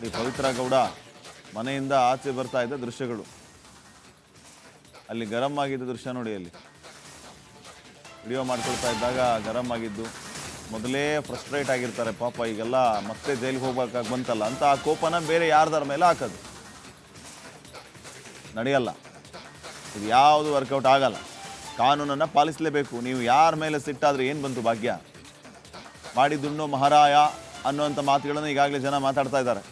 ಈ ಪವಿತ್ರ ಗೌಡ ಮನೆಯಿಂದ ಆಚೆ ಬರ್ತಾ ಇದ್ದ ದೃಶ್ಯಗಳು. ಅಲ್ಲಿ ಗರಂ ಆಗಿದ್ದ ದೃಶ್ಯ ನೋಡಿ. ಅಲ್ಲಿ ವಿಡಿಯೋ ಮಾಡ್ಕೊಳ್ತಾ ಇದ್ದಾಗ ಗರಂ ಆಗಿದ್ದು. ಮೊದಲೇ ಫ್ರಸ್ಟ್ರೇಟ್ ಆಗಿರ್ತಾರೆ ಪಾಪ. ಈಗೆಲ್ಲ ಮತ್ತೆ ಜೈಲಿಗೆ ಹೋಗ್ಬೇಕಾಗಿ ಬಂತಲ್ಲ ಅಂತ ಆ ಕೋಪನ ಬೇರೆ ಯಾರ್ದಾರ ಮೇಲೆ ಹಾಕೋದು ನಡೆಯಲ್ಲ. ಇದು ಯಾವುದು ವರ್ಕೌಟ್ ಆಗಲ್ಲ. ಕಾನೂನನ್ನು ಪಾಲಿಸಲೇಬೇಕು. ನೀವು ಯಾರ ಮೇಲೆ ಸಿಟ್ಟಾದ್ರೆ ಏನು ಬಂತು ಭಾಗ್ಯ? ಮಾಡಿದ್ದುಣ್ಣು ಮಹಾರಾಯ ಅನ್ನುವಂಥ ಮಾತುಗಳನ್ನು ಈಗಾಗಲೇ ಜನ ಮಾತಾಡ್ತಾ ಇದ್ದಾರೆ.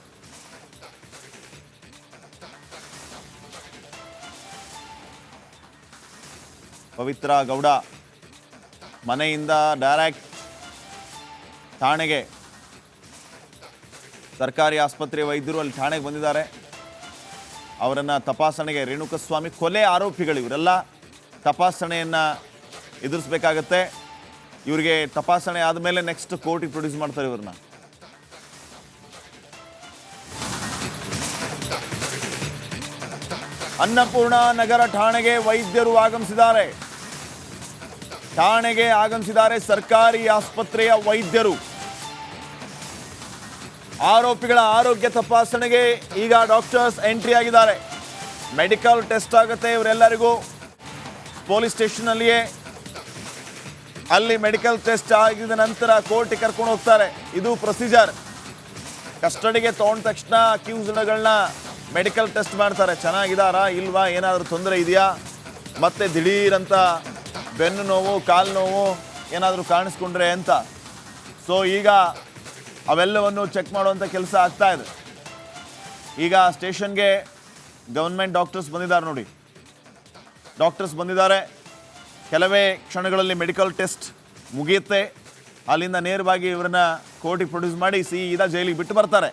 ಪವಿತ್ರ ಗೌಡ ಮನೆಯಿಂದ ಡೈರೆಕ್ಟ್ ಠಾಣೆಗೆ, ಸರ್ಕಾರಿ ಆಸ್ಪತ್ರೆ ವೈದ್ಯರು ಅಲ್ಲಿ ಠಾಣೆಗೆ ಬಂದಿದ್ದಾರೆ. ಅವರನ್ನು ತಪಾಸಣೆಗೆ, ರೇಣುಕಸ್ವಾಮಿ ಕೊಲೆ ಆರೋಪಿಗಳು ಇವರೆಲ್ಲ ತಪಾಸಣೆಯನ್ನು ಎದುರಿಸಬೇಕಾಗತ್ತೆ. ಇವರಿಗೆ ತಪಾಸಣೆ ಆದಮೇಲೆ ನೆಕ್ಸ್ಟ್ ಕೋರ್ಟಿಗೆ ಪ್ರೊಡ್ಯೂಸ್ ಮಾಡ್ತಾರೆ ಇವ್ರನ್ನ. ಅನ್ನಪೂರ್ಣ ನಗರ ಠಾಣೆಗೆ ವೈದ್ಯರು ಆಗಮಿಸಿದ್ದಾರೆ. ಠಾಣೆಗೆ ಆಗಮಿಸಿದ್ದಾರೆ ಸರ್ಕಾರಿ ಆಸ್ಪತ್ರೆಯ ವೈದ್ಯರು. ಆರೋಪಿಗಳ ಆರೋಗ್ಯ ತಪಾಸಣೆಗೆ ಈಗ ಡಾಕ್ಟರ್ಸ್ ಎಂಟ್ರಿ ಆಗಿದ್ದಾರೆ. ಮೆಡಿಕಲ್ ಟೆಸ್ಟ್ ಆಗುತ್ತೆ ಇವರೆಲ್ಲರಿಗೂ ಪೊಲೀಸ್ ಸ್ಟೇಷನ್ನಲ್ಲಿಯೇ. ಅಲ್ಲಿ ಮೆಡಿಕಲ್ ಟೆಸ್ಟ್ ಆಗಿದ ನಂತರ ಕೋರ್ಟಿಗೆ ಕರ್ಕೊಂಡು ಹೋಗ್ತಾರೆ. ಇದು ಪ್ರೊಸೀಜರ್. ಕಸ್ಟಡಿಗೆ ತಗೊಂಡ ತಕ್ಷಣ ಅಕ್ಯೂಸ್ಡ್ಗಳನ್ನ ಮೆಡಿಕಲ್ ಟೆಸ್ಟ್ ಮಾಡ್ತಾರೆ. ಚೆನ್ನಾಗಿದ್ದಾರಾ ಇಲ್ವಾ, ಏನಾದರೂ ತೊಂದರೆ ಇದೆಯಾ, ಮತ್ತೆ ದಿಢೀರಂತ ಬೆನ್ನು ನೋವು, ಕಾಲು ನೋವು ಏನಾದರೂ ಕಾಣಿಸ್ಕೊಂಡ್ರೆ ಅಂತ. ಸೊ ಈಗ ಅವೆಲ್ಲವನ್ನು ಚೆಕ್ ಮಾಡುವಂಥ ಕೆಲಸ ಆಗ್ತಾ ಇದೆ. ಈಗ ಸ್ಟೇಷನ್ಗೆ ಗವರ್ಮೆಂಟ್ ಡಾಕ್ಟರ್ಸ್ ಬಂದಿದ್ದಾರೆ ನೋಡಿ. ಡಾಕ್ಟರ್ಸ್ ಬಂದಿದ್ದಾರೆ. ಕೆಲವೇ ಕ್ಷಣಗಳಲ್ಲಿ ಮೆಡಿಕಲ್ ಟೆಸ್ಟ್ ಮುಗಿಯುತ್ತೆ. ಅಲ್ಲಿಂದ ನೇರವಾಗಿ ಇವರನ್ನ ಕೋರ್ಟಿಗೆ ಪ್ರೊಡ್ಯೂಸ್ ಮಾಡಿ ಸೀದಾ ಜೈಲಿಗೆ ಬಿಟ್ಟು ಬರ್ತಾರೆ.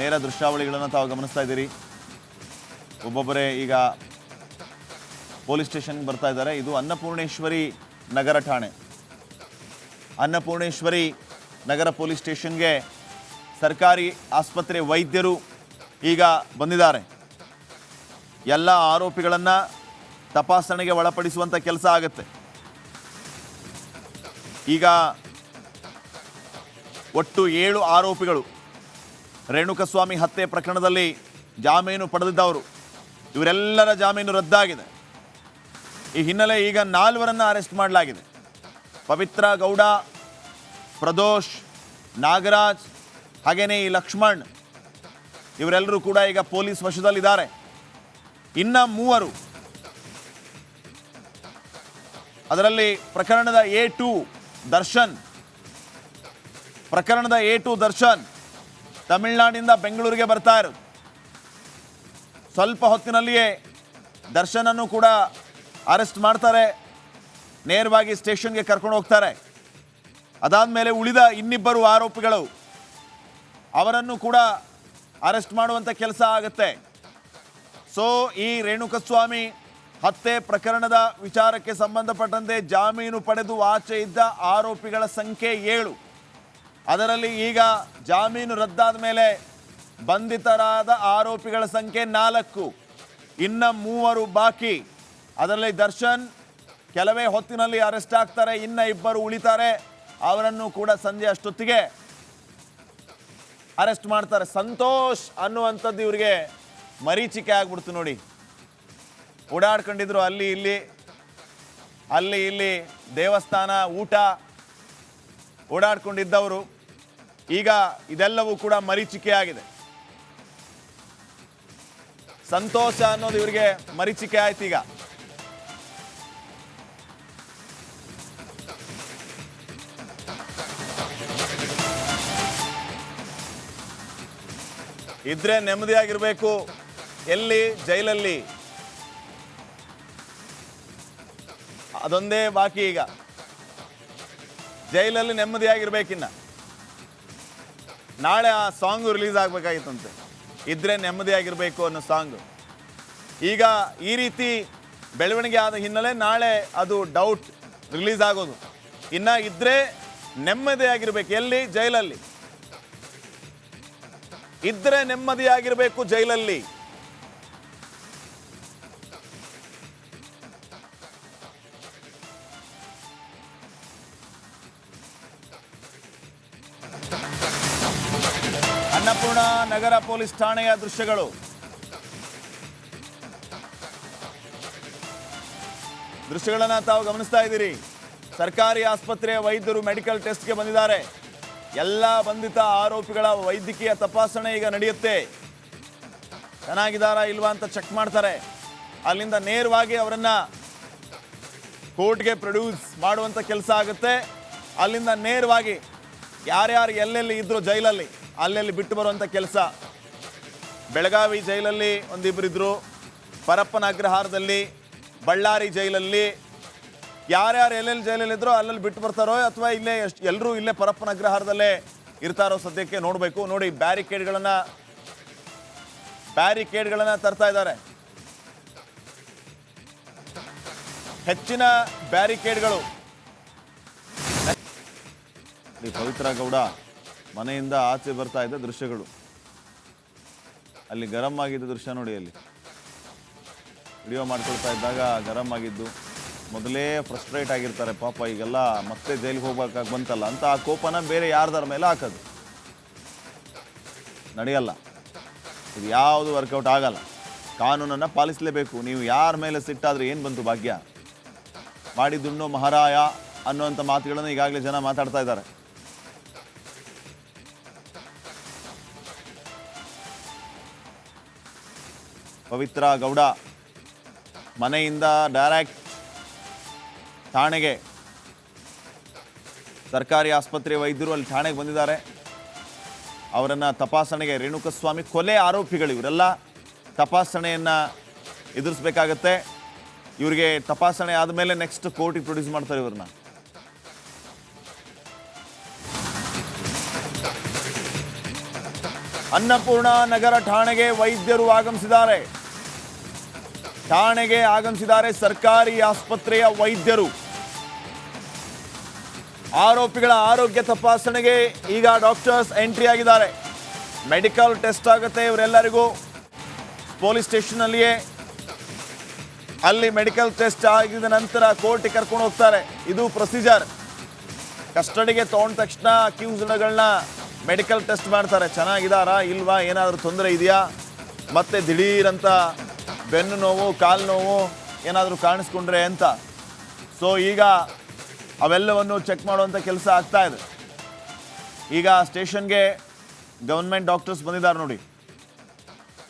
ನೇರ ದೃಶ್ಯಾವಳಿಗಳನ್ನು ತಾವು ಗಮನಿಸ್ತಾ ಇದ್ದೀರಿ. ಒಬ್ಬೊಬ್ಬರೇ ಈಗ ಪೊಲೀಸ್ ಸ್ಟೇಷನ್ಗೆ ಬರ್ತಾ ಇದ್ದಾರೆ. ಇದು ಅನ್ನಪೂರ್ಣೇಶ್ವರಿ ನಗರ ಠಾಣೆ. ಅನ್ನಪೂರ್ಣೇಶ್ವರಿ ನಗರ ಪೊಲೀಸ್ ಸ್ಟೇಷನ್ಗೆ ಸರ್ಕಾರಿ ಆಸ್ಪತ್ರೆ ವೈದ್ಯರು ಈಗ ಬಂದಿದ್ದಾರೆ. ಎಲ್ಲ ಆರೋಪಿಗಳನ್ನು ತಪಾಸಣೆಗೆ ಒಳಪಡಿಸುವಂಥ ಕೆಲಸ ಆಗುತ್ತೆ. ಈಗ ಒಟ್ಟು 7 ಆರೋಪಿಗಳು ರೇಣುಕಸ್ವಾಮಿ ಹತ್ಯೆ ಪ್ರಕರಣದಲ್ಲಿ ಜಾಮೀನು ಪಡೆದಿದ್ದವರು. ಇವರೆಲ್ಲರ ಜಾಮೀನು ರದ್ದಾಗಿದೆ. ಈ ಹಿನ್ನೆಲೆ ಈಗ 4 ಅರೆಸ್ಟ್ ಮಾಡಲಾಗಿದೆ. ಪವಿತ್ರ ಗೌಡ, ಪ್ರದೋಷ್, ನಾಗರಾಜ್, ಹಾಗೇನೇ ಈ ಲಕ್ಷ್ಮಣ್ ಇವರೆಲ್ಲರೂ ಕೂಡ ಈಗ ಪೊಲೀಸ್ ವಶದಲ್ಲಿದ್ದಾರೆ. ಇನ್ನ 3 ಅದರಲ್ಲಿ ಪ್ರಕರಣದ A2 ದರ್ಶನ್, ಪ್ರಕರಣದ A2 ದರ್ಶನ್ ತಮಿಳುನಾಡಿನಿಂದ ಬೆಂಗಳೂರಿಗೆ ಬರ್ತಾ ಇರೋದು. ಸ್ವಲ್ಪ ಹೊತ್ತಿನಲ್ಲಿಯೇ ದರ್ಶನನ್ನು ಕೂಡ ಅರೆಸ್ಟ್ ಮಾಡ್ತಾರೆ. ನೇರವಾಗಿ ಸ್ಟೇಷನ್ಗೆ ಕರ್ಕೊಂಡು ಹೋಗ್ತಾರೆ. ಅದಾದಮೇಲೆ ಉಳಿದ ಇನ್ನಿಬ್ಬರು ಆರೋಪಿಗಳು ಅವರನ್ನು ಕೂಡ ಅರೆಸ್ಟ್ ಮಾಡುವಂಥ ಕೆಲಸ ಆಗುತ್ತೆ. ಸೊ ಈ ರೇಣುಕಸ್ವಾಮಿ ಹತ್ಯೆ ಪ್ರಕರಣದ ವಿಚಾರಕ್ಕೆ ಸಂಬಂಧಪಟ್ಟಂತೆ ಜಾಮೀನು ಪಡೆದು ಆಚೆ ಇದ್ದ ಆರೋಪಿಗಳ ಸಂಖ್ಯೆ 7. ಅದರಲ್ಲಿ ಈಗ ಜಾಮೀನು ರದ್ದಾದ ಮೇಲೆ ಬಂಧಿತರಾದ ಆರೋಪಿಗಳ ಸಂಖ್ಯೆ 4. ಇನ್ನು 3 ಬಾಕಿ. ಅದರಲ್ಲಿ ದರ್ಶನ್ ಕೆಲವೇ ಹೊತ್ತಿನಲ್ಲಿ ಅರೆಸ್ಟ್ ಆಗ್ತಾರೆ. ಇನ್ನು 2 ಉಳಿತಾರೆ. ಅವರನ್ನು ಕೂಡ ಸಂಜೆ ಅಷ್ಟೊತ್ತಿಗೆ ಅರೆಸ್ಟ್ ಮಾಡ್ತಾರೆ. ಸಂತೋಷ್ ಅನ್ನುವಂಥದ್ದು ಇವರಿಗೆ ಮರೀಚಿಕೆ ಆಗ್ಬಿಡ್ತು ನೋಡಿ. ಓಡಾಡ್ಕೊಂಡಿದ್ರು ಅಲ್ಲಿ ಇಲ್ಲಿ ದೇವಸ್ಥಾನ, ಊಟ ಓಡಾಡ್ಕೊಂಡಿದ್ದವರು ಈಗ ಇದೆಲ್ಲವೂ ಕೂಡ ಮರೀಚಿಕೆ ಆಗಿದೆ. ಸಂತೋಷ ಅನ್ನೋದು ಇವರಿಗೆ ಮರೀಚಿಕೆ ಆಯ್ತು. ಈಗ ಇದ್ರೆ ನೆಮ್ಮದಿಯಾಗಿರ್ಬೇಕು. ಎಲ್ಲಿ? ಜೈಲಲ್ಲಿ. ಅದೊಂದೇ ಬಾಕಿ. ಈಗ ಜೈಲಲ್ಲಿ ನೆಮ್ಮದಿಯಾಗಿರ್ಬೇಕಿನ್ನ. ನಾಳೆ ಆ ಸಾಂಗು ರಿಲೀಸ್ ಆಗಬೇಕಾಗಿತ್ತಂತೆ, ಇದ್ರೆ ನೆಮ್ಮದಿಯಾಗಿರ್ಬೇಕು ಅನ್ನೋ ಸಾಂಗು. ಈಗ ಈ ರೀತಿ ಬೆಳವಣಿಗೆ ಆದ ಹಿನ್ನೆಲೆ ನಾಳೆ ಅದು ಡೌಟ್ ರಿಲೀಸ್ ಆಗೋದು. ಇನ್ನು ಇದ್ರೆ ನೆಮ್ಮದಿಯಾಗಿರ್ಬೇಕು. ಎಲ್ಲಿ? ಜೈಲಲ್ಲಿ. ಇದ್ರೆ ನೆಮ್ಮದಿಯಾಗಿರಬೇಕು ಜೈಲಲ್ಲಿ. ಅನ್ನಪೂರ್ಣ ನಗರ ಪೊಲೀಸ್ ಠಾಣೆಯ ದೃಶ್ಯಗಳು. ದೃಶ್ಯಗಳನ್ನು ತಾವು ಗಮನಿಸ್ತಾ ಇದ್ದೀರಿ. ಸರ್ಕಾರಿ ಆಸ್ಪತ್ರೆಯ ವೈದ್ಯರು ಮೆಡಿಕಲ್ ಟೆಸ್ಟ್ಗೆ ಬಂದಿದ್ದಾರೆ. ಎಲ್ಲ ಬಂಧಿತ ಆರೋಪಿಗಳ ವೈದ್ಯಕೀಯ ತಪಾಸಣೆ ಈಗ ನಡೆಯುತ್ತೆ. ಚೆನ್ನಾಗಿದ್ದಾರಾ ಇಲ್ವಾ ಅಂತ ಚೆಕ್ ಮಾಡ್ತಾರೆ. ಅಲ್ಲಿಂದ ನೇರವಾಗಿ ಅವರನ್ನ ಕೋರ್ಟ್ಗೆ ಪ್ರೊಡ್ಯೂಸ್ ಮಾಡುವಂಥ ಕೆಲಸ ಆಗುತ್ತೆ. ಅಲ್ಲಿಂದ ನೇರವಾಗಿ ಯಾರ್ಯಾರು ಎಲ್ಲೆಲ್ಲಿ ಇದ್ರು ಜೈಲಲ್ಲಿ ಅಲ್ಲೆಲ್ಲಿ ಬಿಟ್ಟು ಬರುವಂಥ ಕೆಲಸ. ಬೆಳಗಾವಿ ಜೈಲಲ್ಲಿ ಒಂದಿಬ್ಬರಿದ್ರು, ಪರಪ್ಪನ ಅಗ್ರಹಾರದಲ್ಲಿ, ಬಳ್ಳಾರಿ ಜೈಲಲ್ಲಿ, ಯಾರ್ಯಾರು ಎಲ್ಲೆಲ್ಲಿ ಜೈಲಲ್ಲಿದ್ರೋ ಅಲ್ಲಲ್ಲಿ ಬಿಟ್ಟು ಬರ್ತಾರೋ ಅಥವಾ ಇಲ್ಲೇ ಎಲ್ಲರೂ ಇಲ್ಲೇ ಪರಪ್ಪನ ಅಗ್ರಹಾರದಲ್ಲೇ ಇರ್ತಾರೋ ಸದ್ಯಕ್ಕೆ ನೋಡಬೇಕು. ನೋಡಿ, ಬ್ಯಾರಿಕೇಡ್ಗಳನ್ನು ತರ್ತಾ ಇದ್ದಾರೆ. ಹೆಚ್ಚಿನ ಬ್ಯಾರಿಕೇಡ್ಗಳು. ಪವಿತ್ರ ಗೌಡ ಮನೆಯಿಂದ ಆಚೆ ಬರ್ತಾ ಇದ್ದ ದೃಶ್ಯಗಳು. ಅಲ್ಲಿ ಗರಂ ಆಗಿದ್ದ ದೃಶ್ಯ ನೋಡಿ. ಅಲ್ಲಿ ವಿಡಿಯೋ ಮಾಡ್ಕೊಳ್ತಾ ಇದ್ದಾಗ ಗರಂ ಆಗಿದ್ದು. ಮೊದಲೇ ಫ್ರಸ್ಟ್ರೇಟ್ ಆಗಿರ್ತಾರೆ ಪಾಪ. ಈಗೆಲ್ಲ ಮತ್ತೆ ಜೈಲಿಗೆ ಹೋಗ್ಬೇಕಾಗಿ ಬಂತಲ್ಲ ಅಂತ ಆ ಕೋಪನ ಬೇರೆ ಯಾರ್ದಾರ ಮೇಲೆ ಹಾಕೋದು ನಡೆಯಲ್ಲ. ಇದು ಯಾವುದು ವರ್ಕೌಟ್ ಆಗಲ್ಲ. ಕಾನೂನನ್ನು ಪಾಲಿಸಲೇಬೇಕು. ನೀವು ಯಾರ ಮೇಲೆ ಸಿಟ್ಟಾದ್ರೆ ಏನು ಬಂತು ಭಾಗ್ಯ? ಮಾಡಿದ್ದುಣ್ಣು ಮಹಾರಾಯ ಅನ್ನುವಂಥ ಮಾತುಗಳನ್ನು ಈಗಾಗಲೇ ಜನ ಮಾತಾಡ್ತಾ ಇದ್ದಾರೆ. ಪವಿತ್ರ ಗೌಡ ಮನೆಯಿಂದ ಡೈರೆಕ್ಟ್ ಠಾಣೆಗೆ, ಸರ್ಕಾರಿ ಆಸ್ಪತ್ರೆ ವೈದ್ಯರು ಅಲ್ಲಿ ಠಾಣೆಗೆ ಬಂದಿದ್ದಾರೆ. ಅವರನ್ನು ತಪಾಸಣೆಗೆ, ರೇಣುಕಸ್ವಾಮಿ ಕೊಲೆ ಆರೋಪಿಗಳು ಇವರೆಲ್ಲ ತಪಾಸಣೆಯನ್ನು ಎದುರಿಸಬೇಕಾಗತ್ತೆ. ಇವರಿಗೆ ತಪಾಸಣೆ ಆದಮೇಲೆ ನೆಕ್ಸ್ಟ್ ಕೋರ್ಟಿಗೆ ಪ್ರೊಡ್ಯೂಸ್ ಮಾಡ್ತಾರೆ ಇವ್ರನ್ನ. ಅನ್ನಪೂರ್ಣ ನಗರ ಠಾಣೆಗೆ ವೈದ್ಯರು ಆಗಮಿಸಿದ್ದಾರೆ. ಠಾಣೆಗೆ ಆಗಮಿಸಿದ್ದಾರೆ ಸರ್ಕಾರಿ ಆಸ್ಪತ್ರೆಯ ವೈದ್ಯರು. ಆರೋಪಿಗಳ ಆರೋಗ್ಯ ತಪಾಸಣೆಗೆ ಈಗ ಡಾಕ್ಟರ್ಸ್ ಎಂಟ್ರಿ ಆಗಿದ್ದಾರೆ. ಮೆಡಿಕಲ್ ಟೆಸ್ಟ್ ಆಗುತ್ತೆ ಇವರೆಲ್ಲರಿಗೂ. ಪೊಲೀಸ್ ಸ್ಟೇಷನ್ನಲ್ಲಿಯೇ ಅಲ್ಲಿ ಮೆಡಿಕಲ್ ಟೆಸ್ಟ್ ಆಗಿದ ನಂತರ ಕೋರ್ಟಿಗೆ ಕರ್ಕೊಂಡು ಹೋಗ್ತಾರೆ. ಇದು ಪ್ರೊಸೀಜರ್. ಕಸ್ಟಡಿಗೆ ತಗೊಂಡ ತಕ್ಷಣ ಅಕ್ಯೂಸ್ಡ್ಗಳನ್ನ ಮೆಡಿಕಲ್ ಟೆಸ್ಟ್ ಮಾಡ್ತಾರೆ. ಚೆನ್ನಾಗಿದ್ದಾರಾ ಇಲ್ವಾ, ಏನಾದರೂ ತೊಂದರೆ ಇದೆಯಾ, ಮತ್ತೆ ದಿಢೀರಂತ ಬೆನ್ನು ನೋವು, ಕಾಲು ನೋವು ಏನಾದರೂ ಕಾಣಿಸ್ಕೊಂಡ್ರೆ ಅಂತ. ಸೊ ಈಗ ಅವೆಲ್ಲವನ್ನು ಚೆಕ್ ಮಾಡುವಂಥ ಕೆಲಸ ಆಗ್ತಾ ಇದೆ. ಈಗ ಸ್ಟೇಷನ್ಗೆ ಗವರ್ಮೆಂಟ್ ಡಾಕ್ಟರ್ಸ್ ಬಂದಿದ್ದಾರೆ ನೋಡಿ.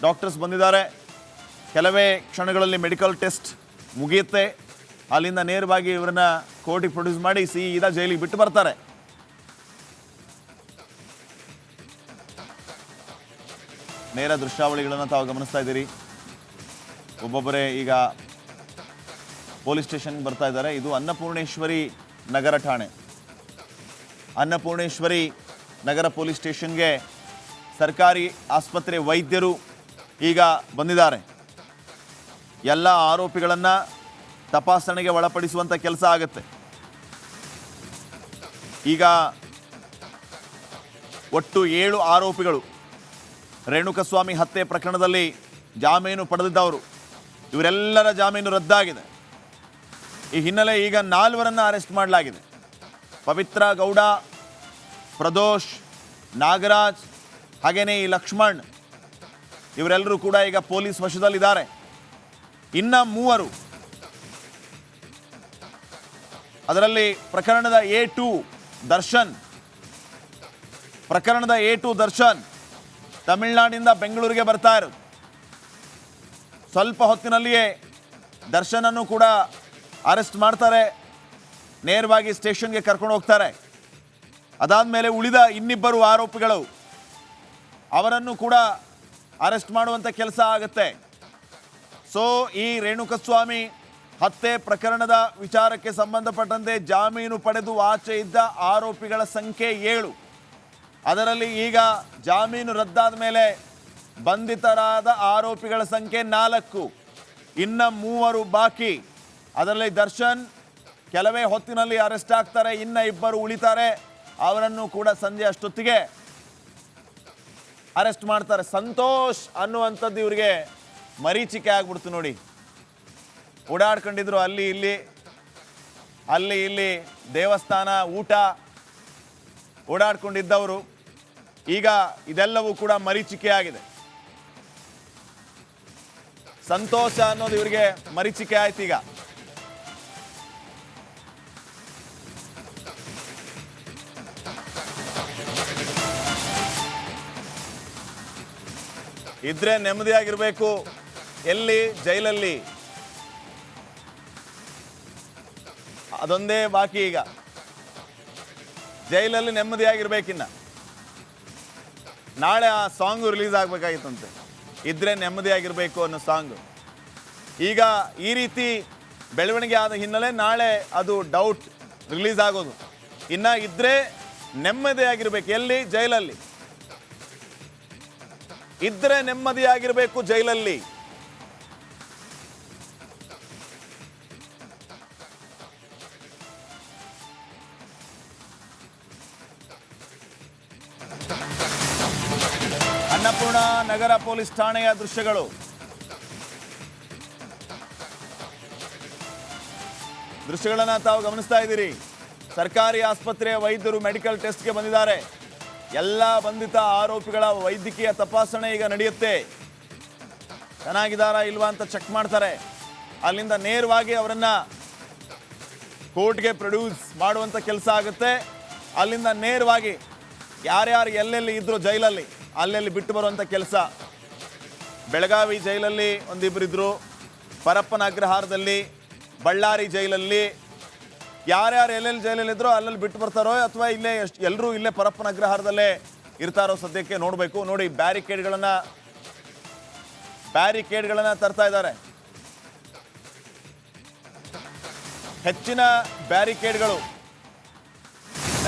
ಡಾಕ್ಟರ್ಸ್ ಬಂದಿದ್ದಾರೆ. ಕೆಲವೇ ಕ್ಷಣಗಳಲ್ಲಿ ಮೆಡಿಕಲ್ ಟೆಸ್ಟ್ ಮುಗಿಯುತ್ತೆ. ಅಲ್ಲಿಂದ ನೇರವಾಗಿ ಇವರನ್ನ ಕೋರ್ಟಿಗೆ ಪ್ರೊಡ್ಯೂಸ್ ಮಾಡಿ ಸೀದಾ ಜೈಲಿಗೆ ಬಿಟ್ಟು ಬರ್ತಾರೆ. ನೇರ ದೃಶ್ಯಾವಳಿಗಳನ್ನು ತಾವು ಗಮನಿಸ್ತಾ ಇದ್ದೀರಿ. ಒಬ್ಬೊಬ್ಬರೇ ಈಗ ಪೊಲೀಸ್ ಸ್ಟೇಷನ್ಗೆ ಬರ್ತಾ ಇದ್ದಾರೆ. ಇದು ಅನ್ನಪೂರ್ಣೇಶ್ವರಿ ನಗರ ಠಾಣೆ. ಅನ್ನಪೂರ್ಣೇಶ್ವರಿ ನಗರ ಪೊಲೀಸ್ ಸ್ಟೇಷನ್ಗೆ ಸರ್ಕಾರಿ ಆಸ್ಪತ್ರೆ ವೈದ್ಯರು ಈಗ ಬಂದಿದ್ದಾರೆ. ಎಲ್ಲ ಆರೋಪಿಗಳನ್ನು ತಪಾಸಣೆಗೆ ಒಳಪಡಿಸುವಂಥ ಕೆಲಸ ಆಗುತ್ತೆ. ಈಗ ಒಟ್ಟು 7 ಆರೋಪಿಗಳು ರೇಣುಕಸ್ವಾಮಿ ಹತ್ಯೆ ಪ್ರಕರಣದಲ್ಲಿ ಜಾಮೀನು ಪಡೆದಿದ್ದವರು. ಇವರೆಲ್ಲರ ಜಾಮೀನು ರದ್ದಾಗಿದೆ. ಈ ಹಿನ್ನೆಲೆ ಈಗ 4 ಅರೆಸ್ಟ್ ಮಾಡಲಾಗಿದೆ. ಪವಿತ್ರ ಗೌಡ, ಪ್ರದೋಷ್, ನಾಗರಾಜ್, ಹಾಗೇನೇ ಈ ಲಕ್ಷ್ಮಣ್ ಇವರೆಲ್ಲರೂ ಕೂಡ ಈಗ ಪೊಲೀಸ್ ವಶದಲ್ಲಿದ್ದಾರೆ. ಇನ್ನು 3 ಅದರಲ್ಲಿ ಪ್ರಕರಣದ A2 ದರ್ಶನ್ ತಮಿಳುನಾಡಿನಿಂದ ಬೆಂಗಳೂರಿಗೆ ಬರ್ತಾ ಇರೋದು. ಸ್ವಲ್ಪ ಹೊತ್ತಿನಲ್ಲಿಯೇ ದರ್ಶನನ್ನು ಕೂಡ ಅರೆಸ್ಟ್ ಮಾಡ್ತಾರೆ. ನೇರವಾಗಿ ಸ್ಟೇಷನ್ಗೆ ಕರ್ಕೊಂಡು ಹೋಗ್ತಾರೆ. ಅದಾದಮೇಲೆ ಉಳಿದ ಇನ್ನಿಬ್ಬರು ಆರೋಪಿಗಳು ಅವರನ್ನು ಕೂಡ ಅರೆಸ್ಟ್ ಮಾಡುವಂಥ ಕೆಲಸ ಆಗುತ್ತೆ. ಸೊ ಈ ರೇಣುಕಸ್ವಾಮಿ ಹತ್ಯೆ ಪ್ರಕರಣದ ವಿಚಾರಕ್ಕೆ ಸಂಬಂಧಪಟ್ಟಂತೆ ಜಾಮೀನು ಪಡೆದು ಆಚೆ ಇದ್ದ ಆರೋಪಿಗಳ ಸಂಖ್ಯೆ 7. ಅದರಲ್ಲಿ ಈಗ ಜಾಮೀನು ರದ್ದಾದ ಮೇಲೆ ಬಂಧಿತರಾದ ಆರೋಪಿಗಳ ಸಂಖ್ಯೆ 4. ಇನ್ನು 3 ಬಾಕಿ. ಅದರಲ್ಲಿ ದರ್ಶನ್ ಕೆಲವೇ ಹೊತ್ತಿನಲ್ಲಿ ಅರೆಸ್ಟ್ ಆಗ್ತಾರೆ. ಇನ್ನು 2 ಉಳಿತಾರೆ. ಅವರನ್ನು ಕೂಡ ಸಂಜೆ ಅಷ್ಟೊತ್ತಿಗೆ ಅರೆಸ್ಟ್ ಮಾಡ್ತಾರೆ. ಸಂತೋಷ್ ಅನ್ನುವಂಥದ್ದು ಇವರಿಗೆ ಮರೀಚಿಕೆ ಆಗ್ಬಿಡ್ತು ನೋಡಿ. ಓಡಾಡ್ಕೊಂಡಿದ್ರು ಅಲ್ಲಿ ಇಲ್ಲಿ ದೇವಸ್ಥಾನ, ಊಟ ಓಡಾಡ್ಕೊಂಡಿದ್ದವರು ಈಗ ಇದೆಲ್ಲವೂ ಕೂಡ ಮರೀಚಿಕೆ ಆಗಿದೆ. ಸಂತೋಷ ಅನ್ನೋದು ಇವರಿಗೆ ಮರೀಚಿಕೆ ಆಯ್ತು. ಈಗ ಇದ್ರೆ ನೆಮ್ಮದಿಯಾಗಿರ್ಬೇಕು. ಎಲ್ಲಿ? ಜೈಲಲ್ಲಿ. ಅದೊಂದೇ ಬಾಕಿ. ಈಗ ಜೈಲಲ್ಲಿ ನೆಮ್ಮದಿಯಾಗಿರ್ಬೇಕಿನ್ನ. ನಾಳೆ ಆ ಸಾಂಗು ರಿಲೀಸ್ ಆಗ್ಬೇಕಾಗಿತ್ತಂತೆ, ಇದ್ರೆ ನೆಮ್ಮದಿಯಾಗಿರ್ಬೇಕು ಅನ್ನೋ ಸಾಂಗು. ಈಗ ಈ ರೀತಿ ಬೆಳವಣಿಗೆ ಆದ ಹಿನ್ನೆಲೆ ನಾಳೆ ಅದು ಡೌಟ್ ರಿಲೀಸ್ ಆಗೋದು. ಇನ್ನ ಇದ್ರೆ ನೆಮ್ಮದಿಯಾಗಿರ್ಬೇಕು. ಎಲ್ಲಿ? ಜೈಲಲ್ಲಿ. ಇದ್ರೆ ನೆಮ್ಮದಿಯಾಗಿರ್ಬೇಕು ಜೈಲಲ್ಲಿ. ಅನ್ನಪೂರ್ಣ ನಗರ ಪೊಲೀಸ್ ಠಾಣೆಯ ದೃಶ್ಯಗಳು. ದೃಶ್ಯಗಳನ್ನ ತಾವು ಗಮನಿಸ್ತಾ ಇದ್ದೀರಿ. ಸರ್ಕಾರಿ ಆಸ್ಪತ್ರೆಯ ವೈದ್ಯರು ಮೆಡಿಕಲ್ ಟೆಸ್ಟ್ಗೆ ಬಂದಿದ್ದಾರೆ. ಎಲ್ಲ ಬಂಧಿತ ಆರೋಪಿಗಳ ವೈದ್ಯಕೀಯ ತಪಾಸಣೆ ಈಗ ನಡೆಯುತ್ತೆ. ಚೆನ್ನಾಗಿದ್ದಾರಾ ಇಲ್ವಾ ಅಂತ ಚೆಕ್ ಮಾಡ್ತಾರೆ. ಅಲ್ಲಿಂದ ನೇರವಾಗಿ ಅವರನ್ನ ಕೋರ್ಟ್ಗೆ ಪ್ರೊಡ್ಯೂಸ್ ಮಾಡುವಂಥ ಕೆಲಸ ಆಗುತ್ತೆ. ಅಲ್ಲಿಂದ ನೇರವಾಗಿ ಯಾರ್ಯಾರು ಎಲ್ಲೆಲ್ಲಿ ಇದ್ರು ಜೈಲಲ್ಲಿ ಅಲ್ಲೆಲ್ಲಿ ಬಿಟ್ಟು ಬರುವಂಥ ಕೆಲಸ. ಬೆಳಗಾವಿ ಜೈಲಲ್ಲಿ ಒಂದಿಬ್ಬರಿದ್ರು, ಪರಪ್ಪನ ಅಗ್ರಹಾರದಲ್ಲಿ, ಬಳ್ಳಾರಿ ಜೈಲಲ್ಲಿ, ಯಾರ್ಯಾರು ಎಲ್ಲೆಲ್ಲಿ ಜೈಲಲ್ಲಿದ್ರೋ ಅಲ್ಲಲ್ಲಿ ಬಿಟ್ಟು ಬರ್ತಾರೋ ಅಥವಾ ಇಲ್ಲೇ ಎಲ್ಲರೂ ಇಲ್ಲೇ ಪರಪ್ಪನ ಅಗ್ರಹಾರದಲ್ಲೇ ಇರ್ತಾರೋ ಸದ್ಯಕ್ಕೆ ನೋಡಬೇಕು. ನೋಡಿ, ಬ್ಯಾರಿಕೇಡ್ಗಳನ್ನ ತರ್ತಾ ಇದ್ದಾರೆ. ಹೆಚ್ಚಿನ ಬ್ಯಾರಿಕೇಡ್ಗಳು